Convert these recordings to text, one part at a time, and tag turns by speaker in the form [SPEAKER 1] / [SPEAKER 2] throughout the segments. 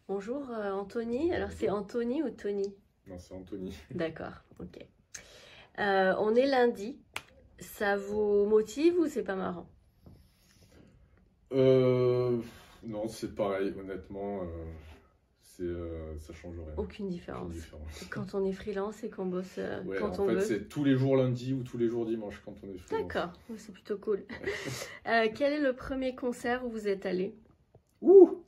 [SPEAKER 1] Bonjour Anthony, alors c'est Anthony ou Tony?
[SPEAKER 2] Non, c'est Anthony.
[SPEAKER 1] D'accord, ok. On est lundi, ça vous motive ou c'est pas marrant?
[SPEAKER 2] Non, c'est pareil, honnêtement, ça change rien.
[SPEAKER 1] Aucune
[SPEAKER 2] Aucune
[SPEAKER 1] différence.
[SPEAKER 2] différence.
[SPEAKER 1] Quand on est freelance et qu'on bosse
[SPEAKER 2] Ouais,
[SPEAKER 1] quand
[SPEAKER 2] en
[SPEAKER 1] on
[SPEAKER 2] fait,
[SPEAKER 1] veut.
[SPEAKER 2] c'est tous les jours lundi ou tous les jours dimanche quand on est freelance.
[SPEAKER 1] D'accord, c'est plutôt cool. Quel est le premier concert où vous êtes allé?
[SPEAKER 2] Ouh!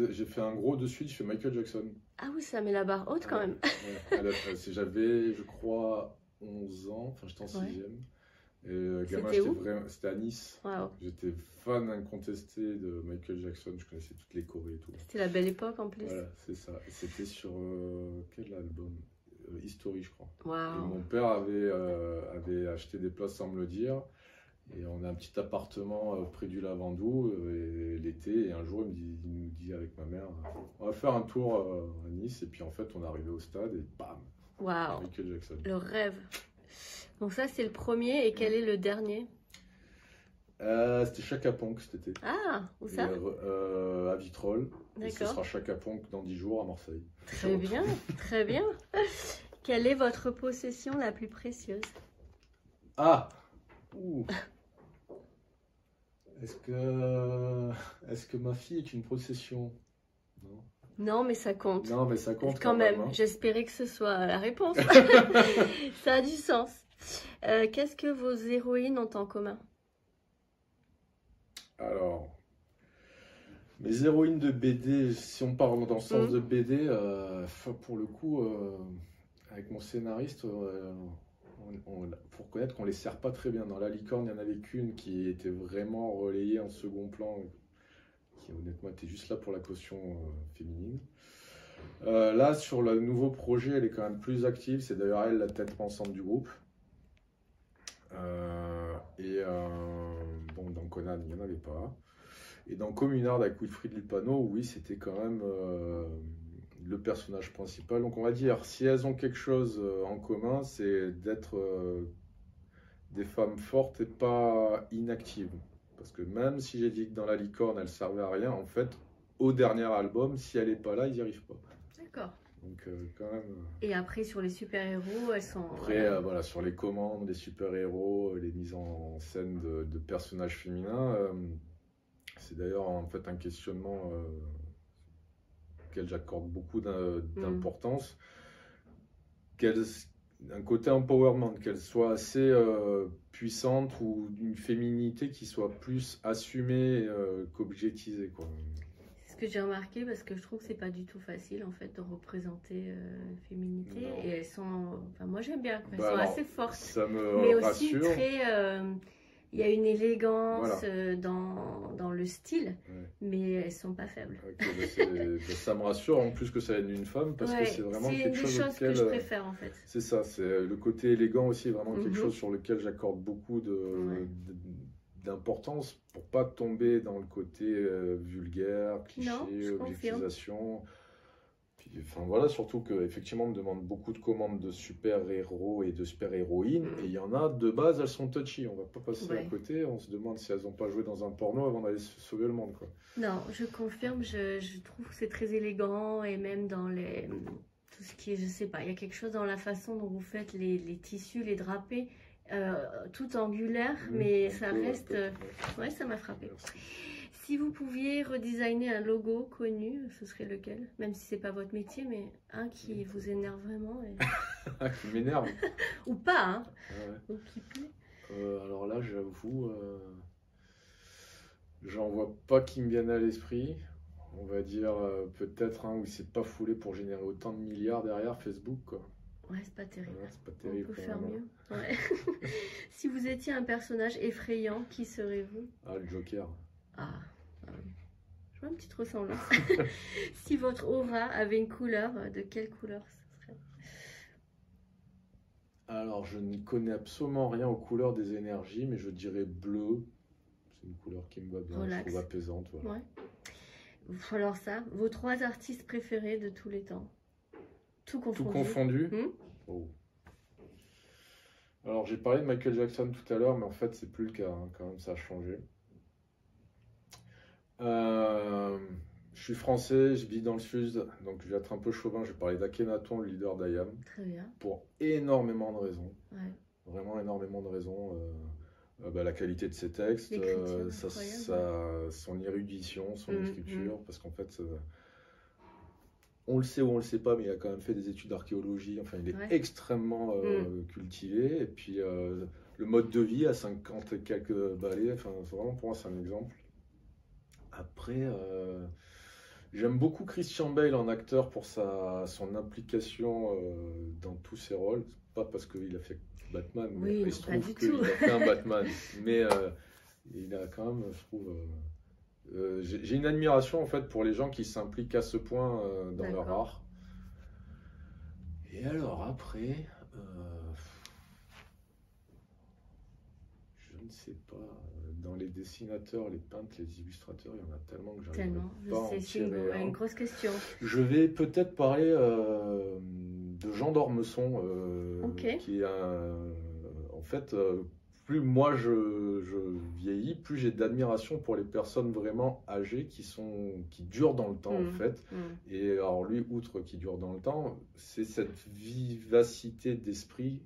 [SPEAKER 2] J'ai fait un gros de suite, je fais Michael Jackson.
[SPEAKER 1] Ah oui, ça met la barre haute quand même.
[SPEAKER 2] Ouais, j'avais, je crois, 11 ans, enfin j'étais en
[SPEAKER 1] Ouais.
[SPEAKER 2] 6e. Et gamin,
[SPEAKER 1] C'était où?
[SPEAKER 2] c'était à Nice.
[SPEAKER 1] Waouh,
[SPEAKER 2] J'étais fan incontesté de Michael Jackson, je connaissais toutes les chorés et tout.
[SPEAKER 1] c'était la belle époque en plus.
[SPEAKER 2] Voilà, c'est ça. Et c'était sur quel album? History, je crois. Et
[SPEAKER 1] Waouh,
[SPEAKER 2] mon père avait acheté des places sans me le dire. Et on a un petit appartement près du Lavandou et l'été. Et un jour, il nous dit avec ma mère, on va faire un tour à Nice. Et puis en fait, on est arrivé au stade et bam,
[SPEAKER 1] waouh,
[SPEAKER 2] Michael Jackson.
[SPEAKER 1] le rêve. Donc ça c'est le premier et quel est le dernier?
[SPEAKER 2] C'était Chaka Ponk cet été.
[SPEAKER 1] Ah, où ça?
[SPEAKER 2] À Vitrolles. Et ce
[SPEAKER 1] D'accord.
[SPEAKER 2] sera Chaka Ponk dans 10 jours à Marseille.
[SPEAKER 1] Très bien, très bien. Quelle est votre possession la plus précieuse?
[SPEAKER 2] Ah! Ouh. Est-ce que ma fille est une possession? Non.
[SPEAKER 1] Non, mais ça compte.
[SPEAKER 2] Non, mais ça compte
[SPEAKER 1] Quand même,
[SPEAKER 2] hein.
[SPEAKER 1] j'espérais que ce soit la réponse. Ça a du sens. Qu'est-ce que vos héroïnes ont en commun?
[SPEAKER 2] Alors, mes héroïnes de BD, si on parle dans le sens de BD, pour le coup, avec mon scénariste, faut reconnaître qu'on les sert pas très bien. Dans La Licorne, il n'y en avait qu'une qui était vraiment relayée en second plan, qui honnêtement était juste là pour la caution féminine. Là, sur le nouveau projet, elle est quand même plus active. C'est d'ailleurs elle la tête pensante du groupe. Bon, dans Conan, il n'y en avait pas. Et dans Communard avec Wilfried Lupano, oui, c'était quand même le personnage principal. Donc on va dire, si elles ont quelque chose en commun, c'est d'être des femmes fortes et pas inactives. Parce que même si j'ai dit que dans La Licorne, elle servait à rien, en fait, au dernier album, si elle n'est pas là, ils n'y arrivent pas.
[SPEAKER 1] D'accord.
[SPEAKER 2] Donc quand même...
[SPEAKER 1] Et après, sur les super-héros, elles sont...
[SPEAKER 2] Après, voilà, sur les commandes, les super-héros, les mises en scène de personnages féminins, c'est d'ailleurs en fait un questionnement auquel j'accorde beaucoup d'importance. Un côté empowerment, qu'elle soit assez puissante ou d'une féminité qui soit plus assumée qu'objectisée, quoi.
[SPEAKER 1] Ce que j'ai remarqué, parce que je trouve que c'est pas du tout facile en fait de représenter une féminité.
[SPEAKER 2] Non.
[SPEAKER 1] Et elles sont, enfin moi j'aime bien, elles
[SPEAKER 2] Bah
[SPEAKER 1] sont
[SPEAKER 2] alors,
[SPEAKER 1] assez fortes,
[SPEAKER 2] ça me
[SPEAKER 1] mais aussi
[SPEAKER 2] rassure.
[SPEAKER 1] très, il y a une élégance
[SPEAKER 2] Voilà.
[SPEAKER 1] dans le style,
[SPEAKER 2] Ouais.
[SPEAKER 1] mais elles sont pas faibles.
[SPEAKER 2] Ok, ça me rassure en plus que ça vienne d'une femme parce que c'est vraiment
[SPEAKER 1] c'est
[SPEAKER 2] quelque
[SPEAKER 1] une des
[SPEAKER 2] chose
[SPEAKER 1] choses que je préfère en fait.
[SPEAKER 2] C'est ça, c'est le côté élégant aussi, vraiment quelque chose sur lequel j'accorde beaucoup d'importance pour pas tomber dans le côté vulgaire, cliché, objectisation. Puis, enfin voilà, surtout que effectivement on me demande beaucoup de commandes de super-héros et de super-héroïnes, et il y en a de base, elles sont touchy, on va pas passer à côté, on se demande si elles n'ont pas joué dans un porno avant d'aller sauver le monde, quoi.
[SPEAKER 1] Non, je confirme, je trouve que c'est très élégant, et même dans tout ce qui est, je sais pas, il y a quelque chose dans la façon dont vous faites les tissus, les drapés, tout angulaire, mais ça reste... Ouais, ça m'a frappé.
[SPEAKER 2] Merci.
[SPEAKER 1] Si vous pouviez redesigner un logo connu, ce serait lequel? Même si c'est pas votre métier, mais un qui vous énerve vraiment.
[SPEAKER 2] Qui m'énerve.
[SPEAKER 1] Ou pas, hein.
[SPEAKER 2] Ouais.
[SPEAKER 1] Ou qui plaît.
[SPEAKER 2] Alors là, j'avoue, j'en vois pas qui me viennent à l'esprit. On va dire peut-être où il s'est pas foulé pour générer autant de milliards derrière Facebook, quoi.
[SPEAKER 1] Ouais, c'est pas terrible.
[SPEAKER 2] Ouais, c'est pas terrible.
[SPEAKER 1] On peut faire mieux. Ouais. Si vous étiez un personnage effrayant, qui serez-vous?
[SPEAKER 2] Ah, le Joker.
[SPEAKER 1] Ah, je vois une petite ressemblance. Si votre aura avait une couleur, de quelle couleur ce serait?
[SPEAKER 2] Alors, je ne connais absolument rien aux couleurs des énergies, mais je dirais bleu. C'est une couleur qui me va bien, je trouve apaisante. Voilà.
[SPEAKER 1] Ouais. Alors ça, vos 3 artistes préférés de tous les temps? Tout confondu.
[SPEAKER 2] Tout confondu. Oh. Alors, j'ai parlé de Michael Jackson tout à l'heure, mais en fait, c'est plus le cas, hein. Quand même, ça a changé. Je suis français, je vis dans le sud, donc je vais être un peu chauvin, je vais parler d'Akhenaton, le leader d'IAM,
[SPEAKER 1] Très bien.
[SPEAKER 2] pour énormément de raisons.
[SPEAKER 1] Ouais.
[SPEAKER 2] Vraiment énormément de raisons. La qualité de ses textes,
[SPEAKER 1] L'écriture, incroyable.
[SPEAKER 2] son érudition, son écriture, parce qu'en fait, on le sait ou on le sait pas, mais il a quand même fait des études d'archéologie, enfin il est extrêmement cultivé, et puis le mode de vie à 50 et quelques balais, enfin vraiment pour moi c'est un exemple. Après, j'aime beaucoup Christian Bale en acteur pour son implication dans tous ses rôles, pas parce qu'il a fait Batman, mais il se trouve qu'il a fait un Batman, mais il a quand même, je trouve, j'ai une admiration en fait pour les gens qui s'impliquent à ce point dans leur art. Et alors après, je ne sais pas, dans les dessinateurs, les peintres, les illustrateurs, il y en a tellement que j'arrive pas à en tirer un.
[SPEAKER 1] Une grosse question.
[SPEAKER 2] Je vais peut-être parler de Jean d'Ormesson, qui est en fait, plus moi je vieillis, plus j'ai d'admiration pour les personnes vraiment âgées qui durent dans le temps en fait. Et alors lui, outre qui dure dans le temps, c'est cette vivacité d'esprit.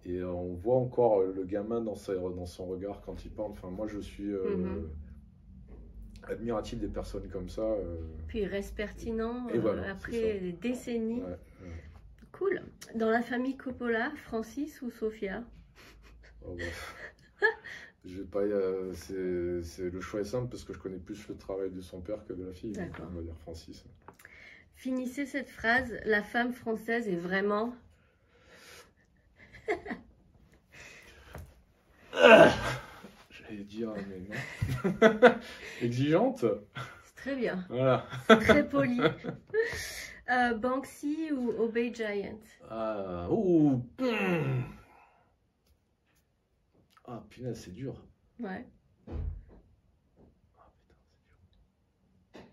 [SPEAKER 2] Et on voit encore le gamin dans son regard quand il parle. Enfin, moi, je suis admiratif des personnes comme ça.
[SPEAKER 1] Puis il reste pertinent
[SPEAKER 2] voilà,
[SPEAKER 1] après des décennies.
[SPEAKER 2] Ouais.
[SPEAKER 1] Cool. Dans la famille Coppola, Francis ou Sofia?
[SPEAKER 2] Oh, je vais pas. Le choix est simple parce que je connais plus le travail de son père que de la fille. Donc on va dire Francis.
[SPEAKER 1] Finissez cette phrase. La femme française est vraiment...
[SPEAKER 2] J'allais dire, mais non. Exigeante.
[SPEAKER 1] C'est très bien.
[SPEAKER 2] Voilà.
[SPEAKER 1] Très poli. Banksy ou Obey Giant?
[SPEAKER 2] Ah, punaise, c'est dur.
[SPEAKER 1] Ouais.
[SPEAKER 2] Ah, putain, c'est dur.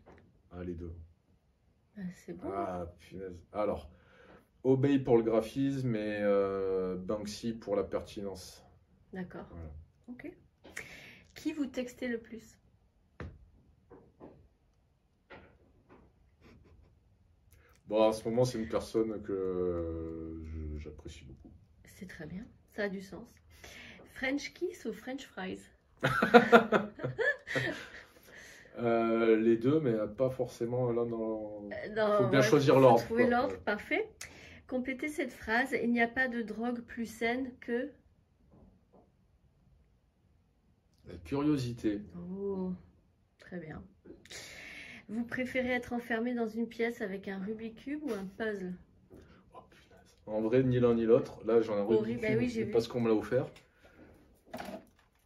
[SPEAKER 2] Ah, les deux.
[SPEAKER 1] C'est bon.
[SPEAKER 2] Ah, punaise. Alors, Obey pour le graphisme et Banksy pour la pertinence.
[SPEAKER 1] D'accord.
[SPEAKER 2] Voilà.
[SPEAKER 1] Ok. Qui vous textez le plus?
[SPEAKER 2] Bon, en ce moment, c'est une personne que j'apprécie beaucoup.
[SPEAKER 1] C'est très bien, ça a du sens. French kiss ou French fries?
[SPEAKER 2] Les deux, mais pas forcément l'un dans...
[SPEAKER 1] Faut
[SPEAKER 2] bien choisir l'ordre.
[SPEAKER 1] Trouver l'ordre, parfait. Complétez cette phrase. Il n'y a pas de drogue plus saine que...
[SPEAKER 2] La curiosité.
[SPEAKER 1] Oh, très bien. Vous préférez être enfermé dans une pièce avec un Rubik's Cube ou un puzzle?
[SPEAKER 2] Oh, punaise. En vrai, ni l'un ni l'autre. Là, j'en ai un Rubik's Cube,
[SPEAKER 1] oui,
[SPEAKER 2] c'est parce qu'on me l'a offert.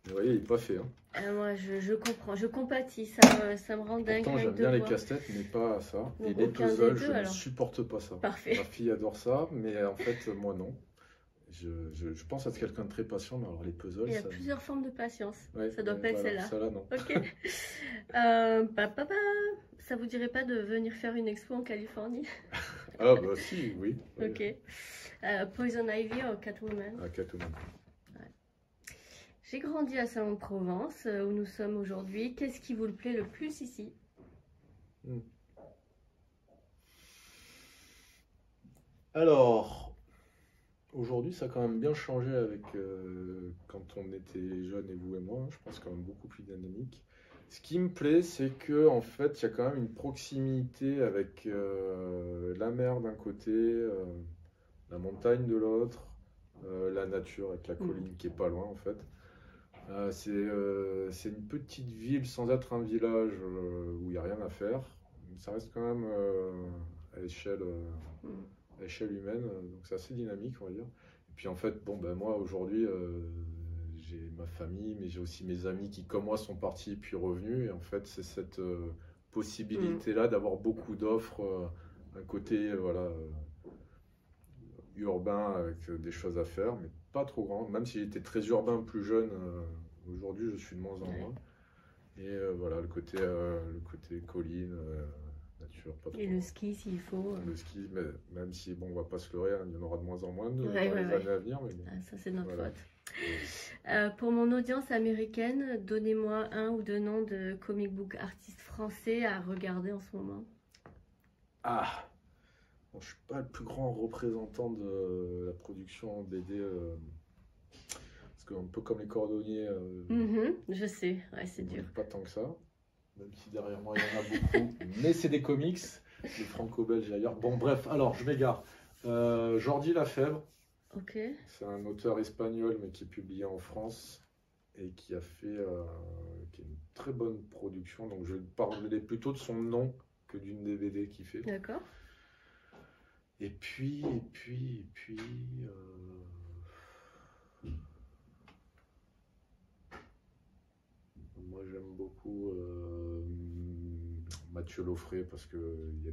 [SPEAKER 2] Vous voyez, il n'est pas fait. Hein.
[SPEAKER 1] Moi, je comprends, je compatis, ça me rend dingue.
[SPEAKER 2] Pourtant, j'aime bien les casse-têtes, mais pas ça. Donc, et les puzzles, je ne supporte pas ça.
[SPEAKER 1] Parfait.
[SPEAKER 2] Ma fille adore ça, mais en fait, moi, non. Je pense être quelqu'un de très patient, mais alors les puzzles...
[SPEAKER 1] Il y a plusieurs formes de patience.
[SPEAKER 2] Ouais,
[SPEAKER 1] ça doit pas être celle-là.
[SPEAKER 2] Celle-là, non.
[SPEAKER 1] Ok. Ça vous dirait pas de venir faire une expo en Californie?
[SPEAKER 2] Ah bah si, oui.
[SPEAKER 1] Ok. Poison Ivy ou Catwoman?
[SPEAKER 2] Ah, Catwoman.
[SPEAKER 1] Ouais. J'ai grandi à Salon-de-Provence, où nous sommes aujourd'hui. Qu'est-ce qui vous le plaît le plus ici?
[SPEAKER 2] Alors... Aujourd'hui, ça a quand même bien changé avec quand on était jeunes et vous et moi. Je pense quand même beaucoup plus dynamique. Ce qui me plaît, c'est que en fait, il y a quand même une proximité avec la mer d'un côté, la montagne de l'autre, la nature avec la colline qui est pas loin en fait. C'est une petite ville sans être un village où il n'y a rien à faire. Ça reste quand même à l'échelle humaine, donc c'est assez dynamique, on va dire. Et puis en fait, bon, ben moi aujourd'hui, j'ai ma famille, mais j'ai aussi mes amis qui, comme moi, sont partis puis revenus. Et en fait, c'est cette possibilité-là d'avoir beaucoup d'offres, un côté voilà, urbain avec des choses à faire, mais pas trop grand. Même si j'étais très urbain plus jeune, aujourd'hui, je suis de moins en moins. Et voilà, le côté colline. Nature, pas trop.
[SPEAKER 1] Et le ski s'il faut.
[SPEAKER 2] Le ski, mais même si, bon, on va pas se leurrer, hein, il y en aura de moins en moins dans les années à venir. Mais bon,
[SPEAKER 1] ça, c'est notre faute. Pour mon audience américaine, donnez-moi un ou deux noms de comic book artistes français à regarder en ce moment.
[SPEAKER 2] Ah, bon, je suis pas le plus grand représentant de la production en BD, parce qu'un peu comme les cordonniers,
[SPEAKER 1] Je sais, ouais, c'est dur.
[SPEAKER 2] pas tant que ça, même si derrière moi il y en a beaucoup, mais c'est des comics, les franco-belges d'ailleurs. Bon, bref, alors je m'égare. Jordi Lafèvre,
[SPEAKER 1] Ok,
[SPEAKER 2] c'est un auteur espagnol, mais qui est publié en France et qui a fait qui a une très bonne production. Donc je parlerai plutôt de son nom que d'une des BD qu'il fait.
[SPEAKER 1] d'accord.
[SPEAKER 2] Et puis, moi j'aime beaucoup Mathieu Laufré parce qu'il y a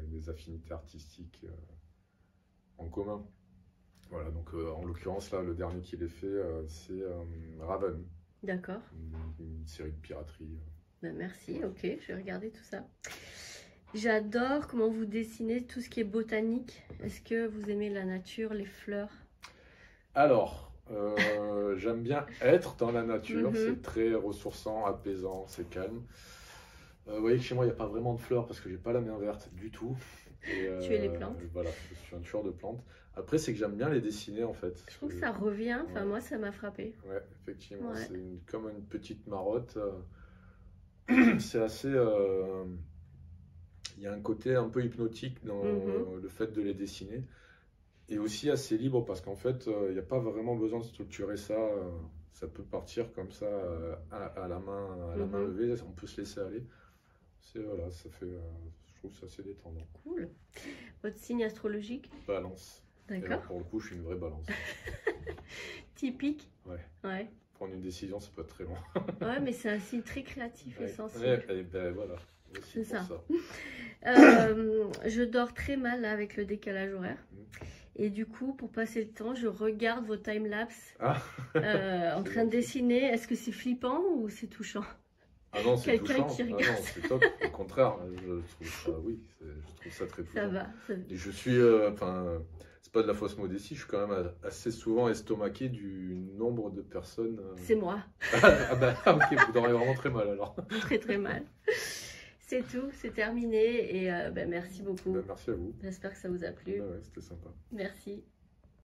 [SPEAKER 2] des affinités artistiques en commun. Voilà, donc en l'occurrence là, le dernier qu'il ait fait, c'est Raven,
[SPEAKER 1] D'accord.
[SPEAKER 2] une série de piraterie.
[SPEAKER 1] Ben, merci, ok, je vais regarder tout ça. J'adore comment vous dessinez tout ce qui est botanique. Est-ce que vous aimez la nature, les fleurs?
[SPEAKER 2] Alors, j'aime bien être dans la nature, c'est très ressourçant, apaisant, c'est calme. Vous voyez que chez moi, il n'y a pas vraiment de fleurs parce que j'ai pas la main verte du tout. Et,
[SPEAKER 1] Tuer les plantes.
[SPEAKER 2] voilà, je suis un tueur de plantes. Après, c'est que j'aime bien les dessiner en fait.
[SPEAKER 1] Je trouve que ça revient, enfin
[SPEAKER 2] Ouais.
[SPEAKER 1] moi ça m'a frappé.
[SPEAKER 2] Ouais, effectivement,
[SPEAKER 1] Ouais.
[SPEAKER 2] c'est comme une petite marotte. C'est assez. Il y a un côté un peu hypnotique dans le fait de les dessiner. Et aussi assez libre parce qu'en fait, il n'y a pas vraiment besoin de structurer ça. Ça peut partir comme ça à la main levée. On peut se laisser aller. C'est voilà, ça fait. Je trouve ça assez détendant.
[SPEAKER 1] Cool. Votre signe astrologique?
[SPEAKER 2] Balance. Et là,
[SPEAKER 1] D'accord.
[SPEAKER 2] pour le coup, je suis une vraie balance.
[SPEAKER 1] Typique?
[SPEAKER 2] Ouais.
[SPEAKER 1] Ouais.
[SPEAKER 2] Prendre une décision, ça peut être très long.
[SPEAKER 1] Ouais, mais c'est un signe très créatif et
[SPEAKER 2] Ouais.
[SPEAKER 1] sensible.
[SPEAKER 2] Ouais, et ben voilà.
[SPEAKER 1] C'est
[SPEAKER 2] C'est pour
[SPEAKER 1] ça.
[SPEAKER 2] ça.
[SPEAKER 1] Je dors très mal là, avec le décalage horaire.
[SPEAKER 2] Mm.
[SPEAKER 1] Et du coup, pour passer le temps, je regarde vos timelapses
[SPEAKER 2] Ah.
[SPEAKER 1] en train de dessiner. Est-ce que c'est flippant ou c'est touchant?
[SPEAKER 2] Ah non, c'est
[SPEAKER 1] Quelqu'un
[SPEAKER 2] touchant.
[SPEAKER 1] qui
[SPEAKER 2] Ah non,
[SPEAKER 1] regarde.
[SPEAKER 2] c'est top. Au contraire, je trouve ça, oui, je trouve ça très touchant.
[SPEAKER 1] Ça va.
[SPEAKER 2] Et je suis, enfin, c'est pas de la fausse modestie, je suis quand même assez souvent estomaqué du nombre de personnes.
[SPEAKER 1] C'est moi.
[SPEAKER 2] Ah bah, ok, vous dormez vraiment très mal alors.
[SPEAKER 1] Très très mal. C'est tout, c'est terminé et merci beaucoup.
[SPEAKER 2] Bah, merci à vous.
[SPEAKER 1] J'espère que ça vous a plu.
[SPEAKER 2] Bah ouais, c'était sympa.
[SPEAKER 1] Merci.